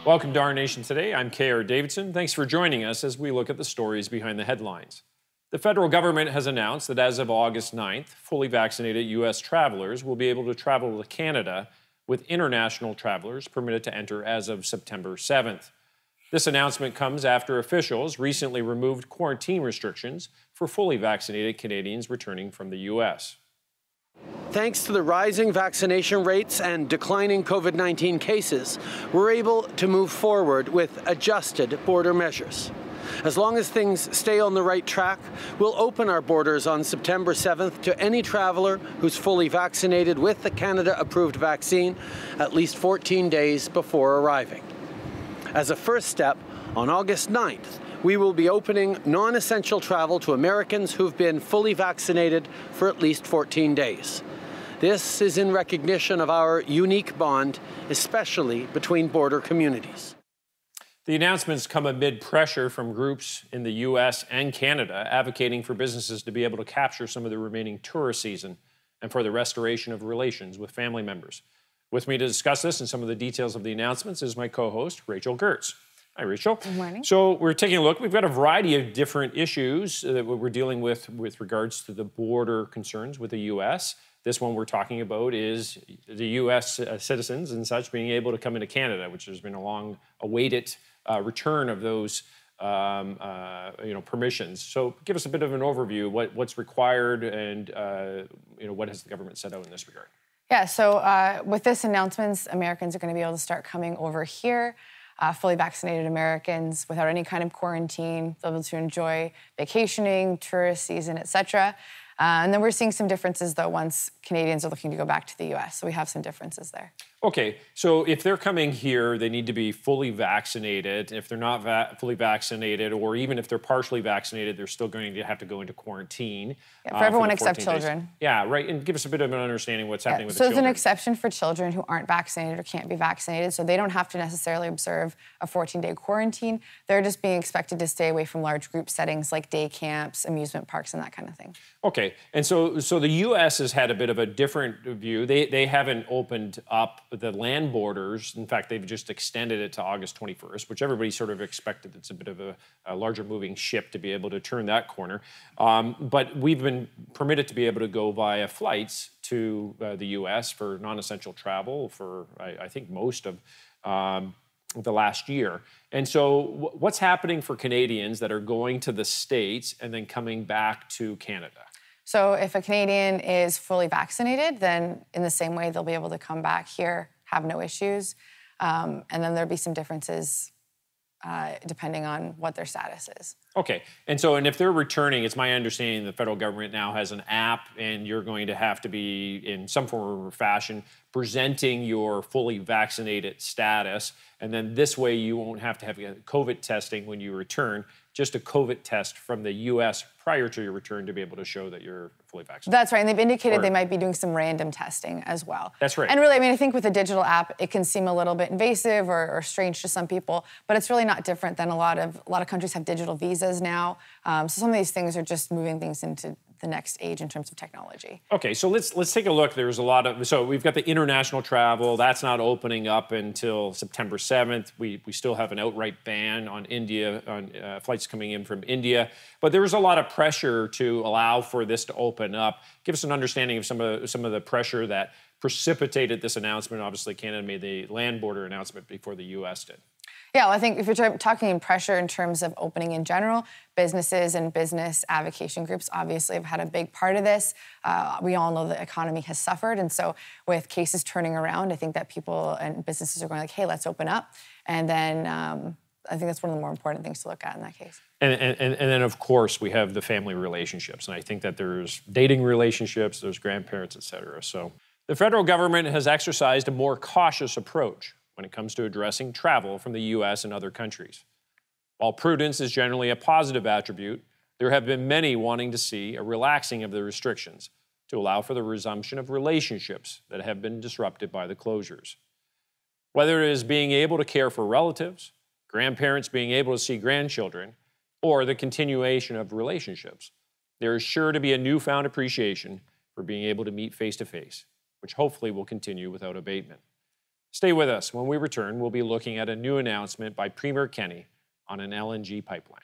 Welcome to Our Nation Today. I'm K.R. Davidson. Thanks for joining us as we look at the stories behind the headlines. The federal government has announced that as of August 9th, fully vaccinated U.S. travelers will be able to travel to Canada, with international travelers permitted to enter as of September 7th. This announcement comes after officials recently removed quarantine restrictions for fully vaccinated Canadians returning from the U.S. Thanks to the rising vaccination rates and declining COVID-19 cases, we're able to move forward with adjusted border measures. As long as things stay on the right track, we'll open our borders on September 7th to any traveler who's fully vaccinated with the Canada-approved vaccine at least 14 days before arriving. As a first step, on August 9th, we will be opening non-essential travel to Americans who've been fully vaccinated for at least 14 days. This is in recognition of our unique bond, especially between border communities. The announcements come amid pressure from groups in the U.S. and Canada advocating for businesses to be able to capture some of the remaining tourist season and for the restoration of relations with family members. With me to discuss this and some of the details of the announcements is my co-host, Rachael. Hi, Rachael. Good morning. So we're taking a look. We've got a variety of different issues that we're dealing with regards to the border concerns with the U.S. This one we're talking about is the U.S. Citizens and such being able to come into Canada, which has been a long-awaited return of those permissions. So give us a bit of an overview, what's required and what has the government set out in this regard? Yeah, so with this announcements, Americans are going to be able to start coming over here. Fully vaccinated Americans without any kind of quarantine, they'll be able to enjoy vacationing, tourist season, etc. And then we're seeing some differences, though, once Canadians are looking to go back to the U.S. So we have some differences there. Okay, so if they're coming here, they need to be fully vaccinated. If they're not fully vaccinated, or even if they're partially vaccinated, they're still going to have to go into quarantine. Yeah, for everyone except children. Days. Yeah, right, and give us a bit of an understanding of what's happening with the children. So there's an exception for children who aren't vaccinated or can't be vaccinated, so they don't have to necessarily observe a 14-day quarantine. They're just being expected to stay away from large group settings like day camps, amusement parks, and that kind of thing. Okay, and so the U.S. has had a bit of a different view. They haven't opened up the land borders. In fact, they've just extended it to August 21st, which everybody sort of expected. It's a bit of a larger moving ship to be able to turn that corner. But we've been permitted to be able to go via flights to the U.S. for non-essential travel for, I think, most of the last year. And so what's happening for Canadians that are going to the States and then coming back to Canada? So if a Canadian is fully vaccinated, then in the same way, they'll be able to come back here, have no issues. And then there'll be some differences depending on what their status is. Okay, and if they're returning, it's my understanding the federal government now has an app, and you're going to have to be in some form or fashion presenting your fully vaccinated status, and then this way you won't have to have COVID testing when you return, just a COVID test from the U.S. prior to your return to be able to show that you're fully vaccinated. That's right, and they've indicated they might be doing some random testing as well. That's right. And really, I mean, I think with a digital app, it can seem a little bit invasive or strange to some people, but it's really not different than a lot of countries have digital visas now. So some of these things are just moving things into the next age in terms of technology. Okay, so let's take a look. There's a lot of, so we've got the international travel. That's not opening up until September 7th. We still have an outright ban on India, on flights coming in from India. But there was a lot of pressure to allow for this to open up. Give us an understanding of some of the pressure that precipitated this announcement. Obviously, Canada made the land border announcement before the U.S. did. Yeah, well, I think if you're talking in pressure in terms of opening in general, businesses and business advocacy groups obviously have had a big part of this. We all know the economy has suffered. And so with cases turning around, I think that people and businesses are going like, hey, let's open up. And then I think that's one of the more important things to look at in that case. And then, of course, we have the family relationships. And I think that there's dating relationships, there's grandparents, et cetera. So the federal government has exercised a more cautious approach when it comes to addressing travel from the U.S. and other countries. While prudence is generally a positive attribute, there have been many wanting to see a relaxing of the restrictions to allow for the resumption of relationships that have been disrupted by the closures. Whether it is being able to care for relatives, grandparents being able to see grandchildren, or the continuation of relationships, there is sure to be a newfound appreciation for being able to meet face-to-face, which hopefully will continue without abatement. Stay with us. When we return, we'll be looking at a new announcement by Premier Kenney on an LNG pipeline.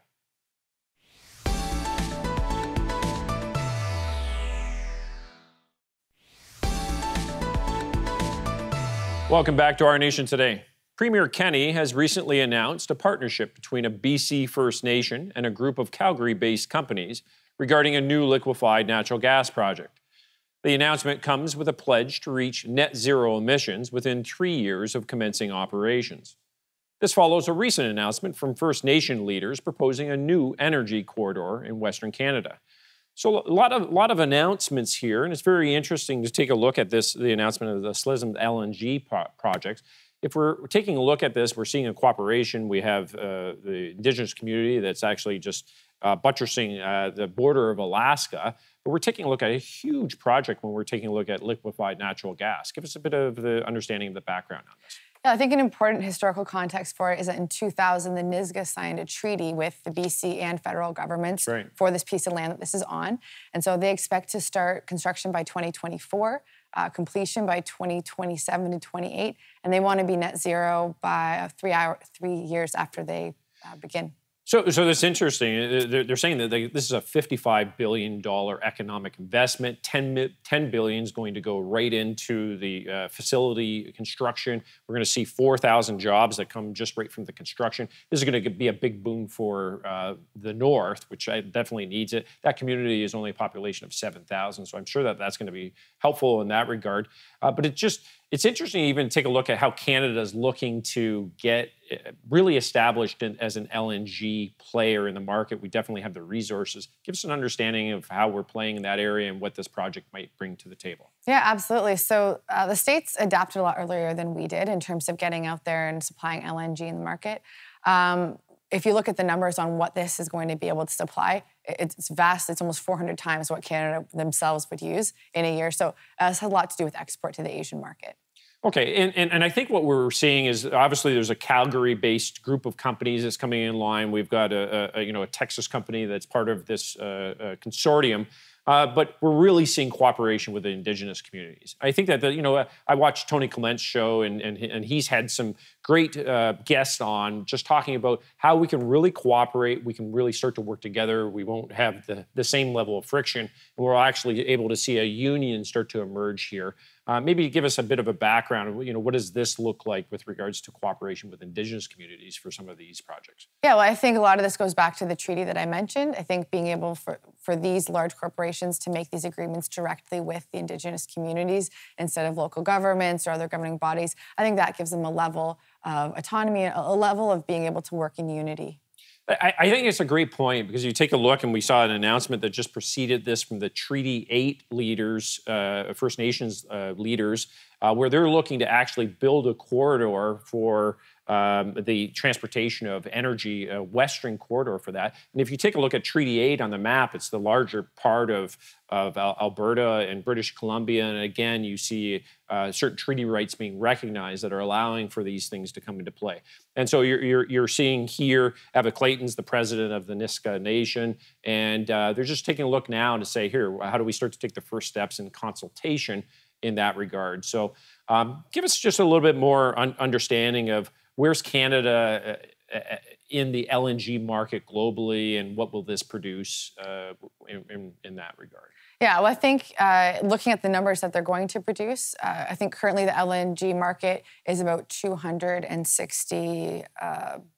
Welcome back to Our Nation Today. Premier Kenney has recently announced a partnership between a BC First Nation and a group of Calgary-based companies regarding a new liquefied natural gas project. The announcement comes with a pledge to reach net zero emissions within 3 years of commencing operations. This follows a recent announcement from First Nation leaders proposing a new energy corridor in Western Canada. So a lot of announcements here, and it's very interesting to take a look at the announcement of the SLISM LNG projects. If we're taking a look at this, we're seeing a cooperation. We have the Indigenous community that's actually just buttressing the border of Alaska. But we're taking a look at a huge project when we're taking a look at liquefied natural gas. Give us a bit of the understanding of the background on this. Yeah, I think an important historical context for it is that in 2000, the NISGA signed a treaty with the BC and federal governments for this piece of land that this is on. And so they expect to start construction by 2024, completion by 2027 to 28, and they want to be net zero by 3 years after they begin. So that's interesting. They're saying that this is a $55 billion economic investment. $10 billion is going to go right into the facility construction. We're going to see 4,000 jobs that come just right from the construction. This is going to be a big boom for the North, which definitely needs it. That community is only a population of 7,000, so I'm sure that that's going to be helpful in that regard. But it's interesting to even take a look at how Canada is looking to get really established as an LNG player in the market. We definitely have the resources. Give us an understanding of how we're playing in that area and what this project might bring to the table. Yeah, absolutely. So the States adapted a lot earlier than we did in terms of getting out there and supplying LNG in the market. If you look at the numbers on what this is going to be able to supply, it's vast. It's almost 400 times what Canada themselves would use in a year. So it has a lot to do with export to the Asian market. Okay, and I think what we're seeing is obviously there's a Calgary-based group of companies that's coming in line. We've got a Texas company that's part of this consortium, but we're really seeing cooperation with the Indigenous communities. I think that I watched Tony Clement's show, and he's had some great guests on just talking about how we can really cooperate. We can really start to work together. We won't have the same level of friction, and we're actually able to see a union start to emerge here. Maybe give us a bit of a background of, what does this look like with regards to cooperation with Indigenous communities for some of these projects? Yeah, well, I think a lot of this goes back to the treaty that I mentioned. I think being able for these large corporations to make these agreements directly with the Indigenous communities instead of local governments or other governing bodies, I think that gives them a level of autonomy, a level of being able to work in unity. I think it's a great point because you take a look, and we saw an announcement that just preceded this from the Treaty 8 leaders, First Nations leaders, where they're looking to actually build a corridor for the transportation of energy, a western corridor for that. And if you take a look at Treaty 8 on the map, it's the larger part of Alberta and British Columbia. And again, you see certain treaty rights being recognized that are allowing for these things to come into play. And so you're seeing here, Eva Clayton's the president of the Nisga'a Nation, and they're just taking a look now to say, here, how do we start to take the first steps in consultation in that regard? So give us just a little bit more understanding of where's Canada in the LNG market globally, and what will this produce in that regard? Yeah, well, I think looking at the numbers that they're going to produce, I think currently the LNG market is about $260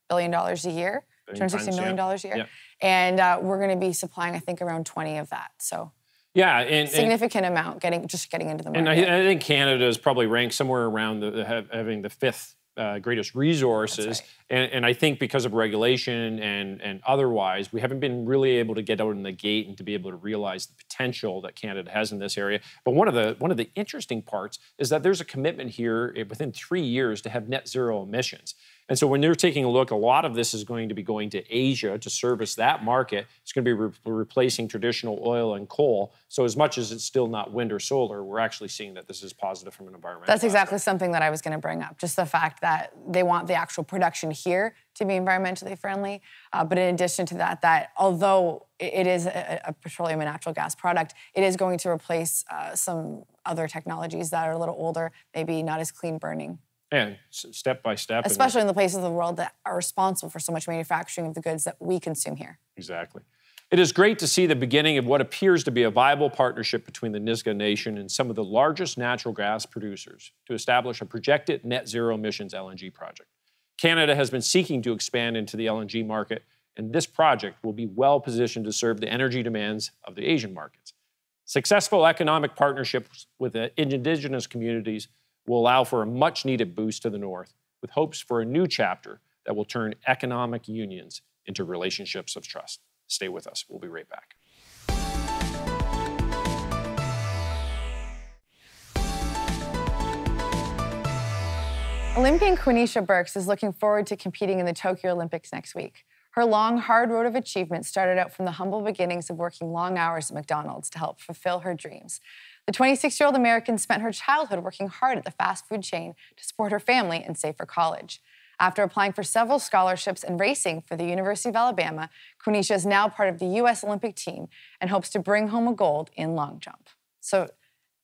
billion a year, $260 million a year. Yeah. And we're going to be supplying, I think, around 20 of that. So yeah, and significant amount getting into the market. And I think Canada is probably ranked somewhere around having the fifth greatest resources. Right. And I think because of regulation and otherwise, we haven't been really able to get out in the gate and to be able to realize the potential that Canada has in this area. But one of the interesting parts is that there's a commitment here within 3 years to have net zero emissions. And so when you're taking a look, a lot of this is going to be going to Asia to service that market. It's going to be replacing traditional oil and coal. So as much as it's still not wind or solar, we're actually seeing that this is positive from an environmental That's exactly something that I was going to bring up, just the fact that they want the actual production here to be environmentally friendly. But in addition to that although it is a petroleum and natural gas product, it is going to replace some other technologies that are a little older, maybe not as clean burning. And step by step. Especially in the places of the world that are responsible for so much manufacturing of the goods that we consume here. Exactly. It is great to see the beginning of what appears to be a viable partnership between the Nisga'a Nation and some of the largest natural gas producers to establish a projected net zero emissions LNG project. Canada has been seeking to expand into the LNG market, and this project will be well positioned to serve the energy demands of the Asian markets. Successful economic partnerships with the Indigenous communities will allow for a much-needed boost to the North, with hopes for a new chapter that will turn economic unions into relationships of trust. Stay with us. We'll be right back. Olympian Quanesha Burks is looking forward to competing in the Tokyo Olympics next week. Her long, hard road of achievement started out from the humble beginnings of working long hours at McDonald's to help fulfill her dreams. The 26-year-old American spent her childhood working hard at the fast food chain to support her family and save for college. After applying for several scholarships and racing for the University of Alabama, Quanesha is now part of the U.S. Olympic team and hopes to bring home a gold in long jump. So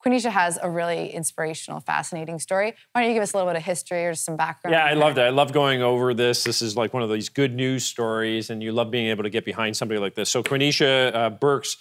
Quanesha has a really inspirational, fascinating story. Why don't you give us a little bit of history or some background? Yeah, I loved it. I love going over this. This is like one of these good news stories, and you love being able to get behind somebody like this. So Quanesha Burks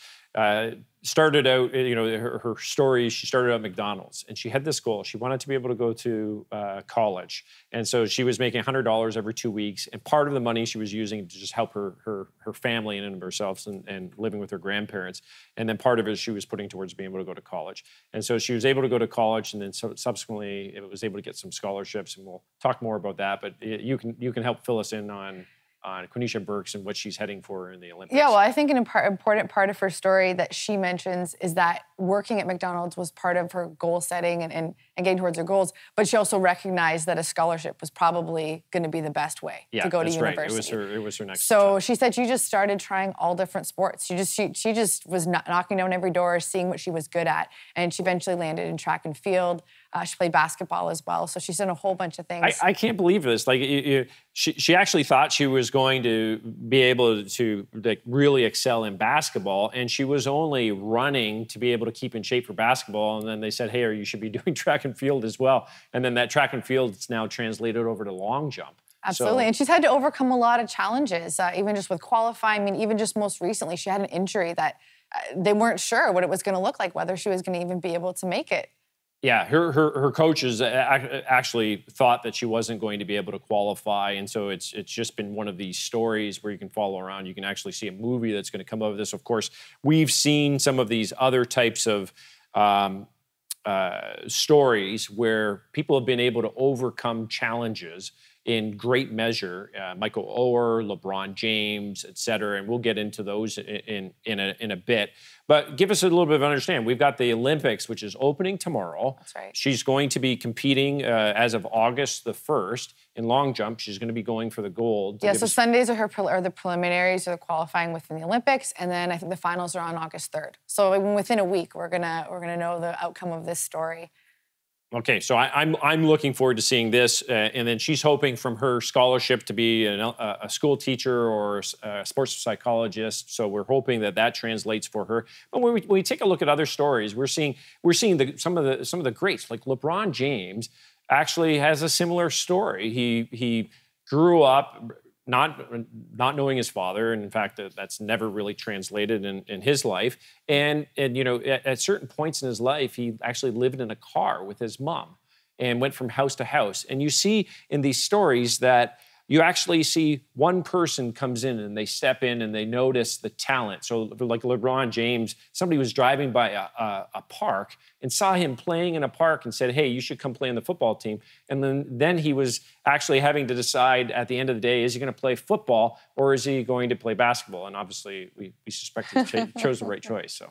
started out, her story, she started out at McDonald's, and she had this goal. She wanted to be able to go to college. And so she was making $100 every 2 weeks, and part of the money she was using to just help her family and of herself and living with her grandparents. And then part of it she was putting towards being able to go to college. And so she was able to go to college, and then subsequently it was able to get some scholarships, and we'll talk more about that. But you can help fill us in on Quanesha Burks and what she's heading for in the Olympics. Yeah, well, I think an important part of her story that she mentions is that working at McDonald's was part of her goal setting and getting towards her goals, but she also recognized that a scholarship was probably going to be the best way to go to university. Right. It was her next So job. she said she just started trying all different sports. She just was knocking down every door, seeing what she was good at, and she eventually landed in track and field. She played basketball as well, so she's done a whole bunch of things. I can't believe this. Like, she actually thought she was going to be able to really excel in basketball, and she was only running to be able to keep in shape for basketball. And then they said, "Hey, you should be doing track and field as well." And then that track and field is now translated over to long jump. Absolutely, and she's had to overcome a lot of challenges, even just with qualifying. I mean, even just most recently, she had an injury that they weren't sure what it was going to look like, whether she was going to even be able to make it. Yeah, her coaches actually thought that she wasn't going to be able to qualify, and so it's just been one of these stories where you can follow around. You can actually see a movie that's going to come out of this. Of course, we've seen some of these other types of stories where people have been able to overcome challenges in great measure. Michael Oher, LeBron James, et cetera, and we'll get into those in a bit. But give us a little bit of understanding. We've got the Olympics, which is opening tomorrow. That's right. She's going to be competing as of August the 1st in long jump. She's going to be going for the gold. Yeah, so Sundays are the preliminaries or the qualifying within the Olympics, and then I think the finals are on August 3rd. So within a week, we're gonna know the outcome of this story. Okay, so I'm looking forward to seeing this, and then she's hoping from her scholarship to be a school teacher or a sports psychologist. So we're hoping that translates for her. But when we take a look at other stories, we're seeing some of the greats, like LeBron James actually has a similar story. He grew up not knowing his father, and in fact, that's never really translated in his life. And at certain points in his life, he actually lived in a car with his mom and went from house to house. And you see in these stories that you actually see one person comes in and they step in and they notice the talent. So like LeBron James, somebody was driving by a park and saw him playing in a park and said, "Hey, you should come play on the football team." And then he was actually having to decide at the end of the day, is he going to play football or is he going to play basketball? And obviously we suspect he chose the right choice. So.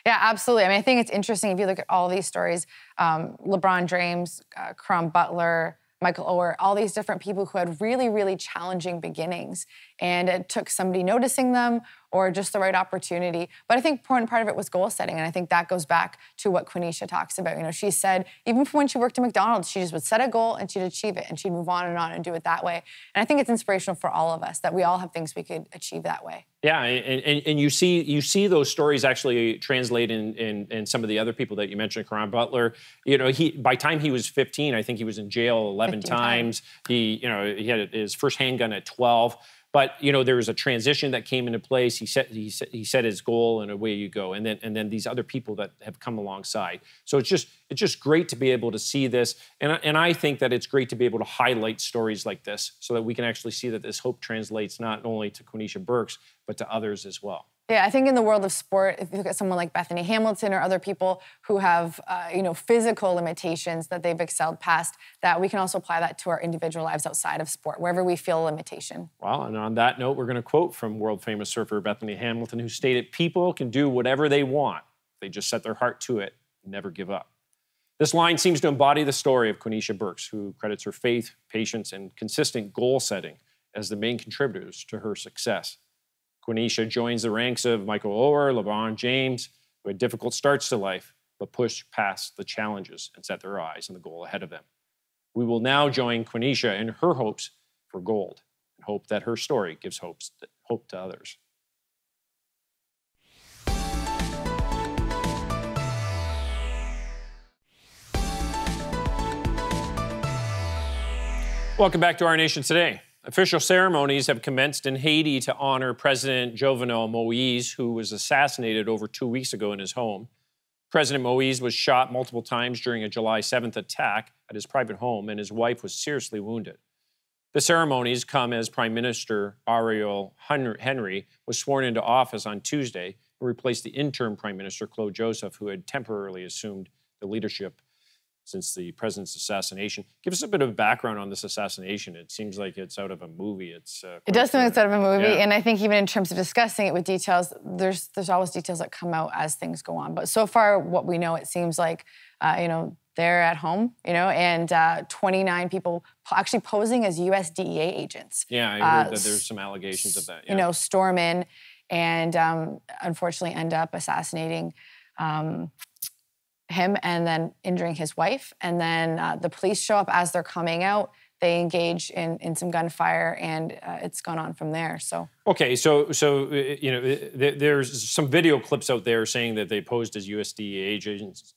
Yeah, absolutely. I mean, I think it's interesting if you look at all these stories, LeBron James, Crum Butler, Michael Oher, all these different people who had really, really challenging beginnings and it took somebody noticing them or just the right opportunity. But I think important part of it was goal setting, and I think that goes back to what Quanesha talks about. You know, she said even from when she worked at McDonald's, she just would set a goal and she'd achieve it, and she'd move on and do it that way. And I think it's inspirational for all of us that we all have things we could achieve that way. Yeah, and you see those stories actually translate in some of the other people that you mentioned. Caron Butler, you know, by time he was 15, I think he was in jail 11 times. He had his first handgun at 12. But you know, there was a transition that came into place. He set his goal, and away you go. And then these other people that have come alongside. So it's just great to be able to see this, and I think that it's great to be able to highlight stories like this, so that we can actually see that this hope translates not only to Quanesha Burks, but to others as well. Yeah, I think in the world of sport, if you look at someone like Bethany Hamilton or other people who have, physical limitations that they've excelled past, that we can also apply that to our individual lives outside of sport, wherever we feel a limitation. Well, and on that note, we're going to quote from world-famous surfer Bethany Hamilton, who stated, "People can do whatever they want. They just set their heart to it and never give up." This line seems to embody the story of Quanesha Burks, who credits her faith, patience, and consistent goal setting as the main contributors to her success. Quanesha joins the ranks of Michael Oher, LeBron James, who had difficult starts to life, but pushed past the challenges and set their eyes on the goal ahead of them. We will now join Quanesha in her hopes for gold, and hope that her story gives hope to others. Welcome back to Our Nation Today. Official ceremonies have commenced in Haiti to honor President Jovenel Moise, who was assassinated over 2 weeks ago in his home. President Moise was shot multiple times during a July 7th attack at his private home, and his wife was seriously wounded. The ceremonies come as Prime Minister Ariel Henry was sworn into office on Tuesday and replaced the interim Prime Minister Claude Joseph, who had temporarily assumed the leadership since the president's assassination. Give us a bit of background on this assassination. It seems like it's out of a movie. It does seem like it's out of a movie, yeah. And I think even in terms of discussing it with details, there's always details that come out as things go on. But so far, what we know, it seems like, they're at home, and 29 people actually posing as US DEA agents. Yeah, I heard that there's some allegations of that. Yeah. Storm in and unfortunately end up assassinating him and then injuring his wife. And then the police show up as they're coming out. They engage in some gunfire, and it's gone on from there. So okay, so there's some video clips out there saying that they posed as US DEA agents.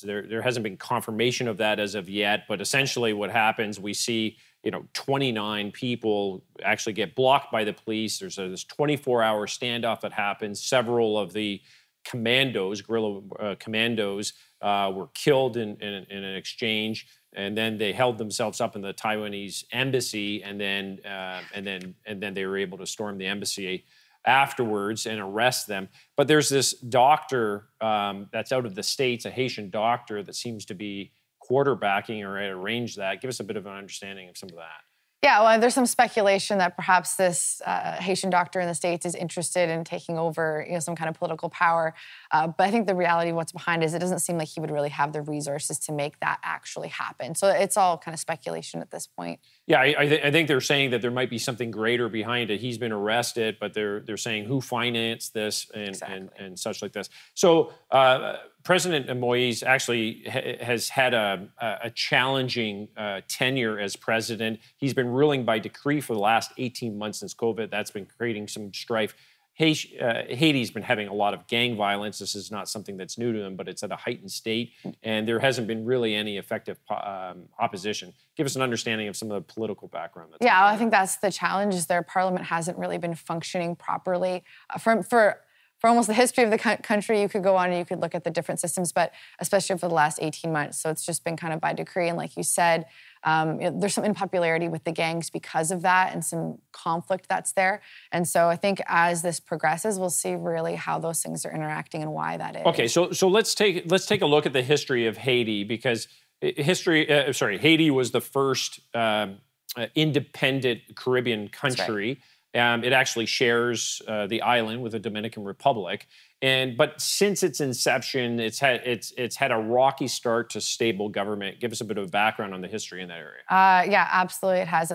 There hasn't been confirmation of that as of yet, but essentially what happens, we see 29 people actually get blocked by the police. There's this 24-hour standoff that happens. Several of the guerrilla commandos, were killed in an exchange, and then they held themselves up in the Taiwanese embassy, and then they were able to storm the embassy afterwards and arrest them. But there's this doctor that's out of the States, a Haitian doctor that seems to be quarterbacking or arranged that. Give us a bit of an understanding of some of that. Yeah, well, there's some speculation that perhaps this Haitian doctor in the States is interested in taking over, some kind of political power. But I think the reality of what's behind is it doesn't seem like he would really have the resources to make that actually happen. So it's all kind of speculation at this point. Yeah, I think they're saying that there might be something greater behind it. He's been arrested, but they're saying who financed this and such like this. So President Moise actually has had a challenging tenure as president. He's been ruling by decree for the last 18 months since COVID. That's been creating some strife. Haiti's been having a lot of gang violence. This is not something that's new to them, but it's at a heightened state, and there hasn't been really any effective opposition. Give us an understanding of some of the political background. Yeah, I think that's the challenge, is their parliament hasn't really been functioning properly. For almost the history of the country, you could go on and you could look at the different systems, but especially for the last 18 months. So it's just been kind of by decree. And like you said, there's some unpopularity with the gangs because of that and some conflict that's there. And so I think as this progresses, we'll see really how those things are interacting and why that is. Okay, so let's take a look at the history of Haiti, because Haiti was the first independent Caribbean country. Right. It actually shares the island with the Dominican Republic, but since its inception, it's had a rocky start to stable government. Give us a bit of a background on the history in that area. Yeah, absolutely, it has.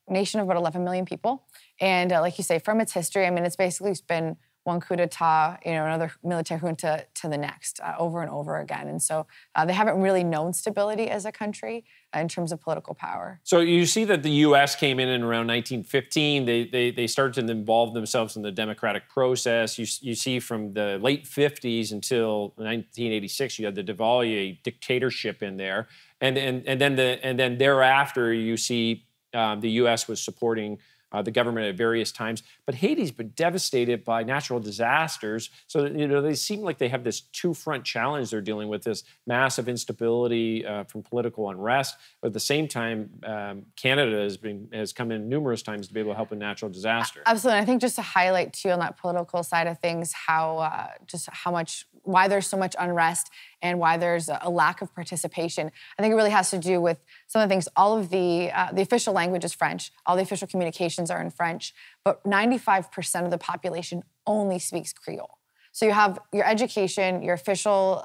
nation of about 11 million people. And like you say, from its history, I mean, it's basically been one coup d'etat, another military junta to the next, over and over again. And so they haven't really known stability as a country in terms of political power. So you see that the U.S. came in around 1915. They started to involve themselves in the democratic process. You see from the late 50s until 1986, you had the Duvalier dictatorship in there, and then thereafter you see the U.S. was supporting the government at various times. But Haiti's been devastated by natural disasters. So, they seem like they have this two-front challenge they're dealing with, this massive instability from political unrest. But at the same time, Canada has come in numerous times to be able to help in natural disaster. Absolutely. I think just to highlight, too, on that political side of things, why there's so much unrest and why there's a lack of participation. I think it really has to do with some of the things. All of the official language is French. All the official communications are in French, but 95% of the population only speaks Creole. So you have your education, your official,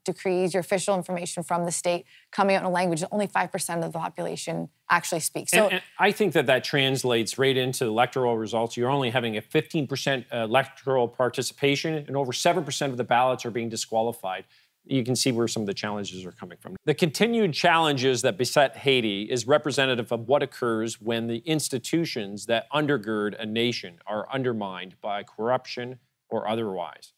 decrees, your official information from the state coming out in a language that only 5% of the population actually speaks. So and I think that translates right into electoral results. You're only having a 15% electoral participation, and over 7% of the ballots are being disqualified. You can see where some of the challenges are coming from. The continued challenges that beset Haiti is representative of what occurs when the institutions that undergird a nation are undermined by corruption or otherwise.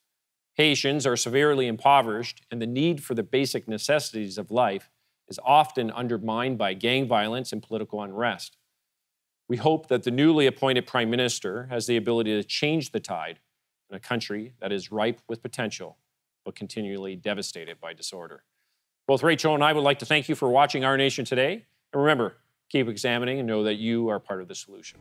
Haitians are severely impoverished, and the need for the basic necessities of life is often undermined by gang violence and political unrest. We hope that the newly appointed Prime Minister has the ability to change the tide in a country that is ripe with potential, but continually devastated by disorder. Both Rachael and I would like to thank you for watching Our Nation Today. And remember, keep examining and know that you are part of the solution.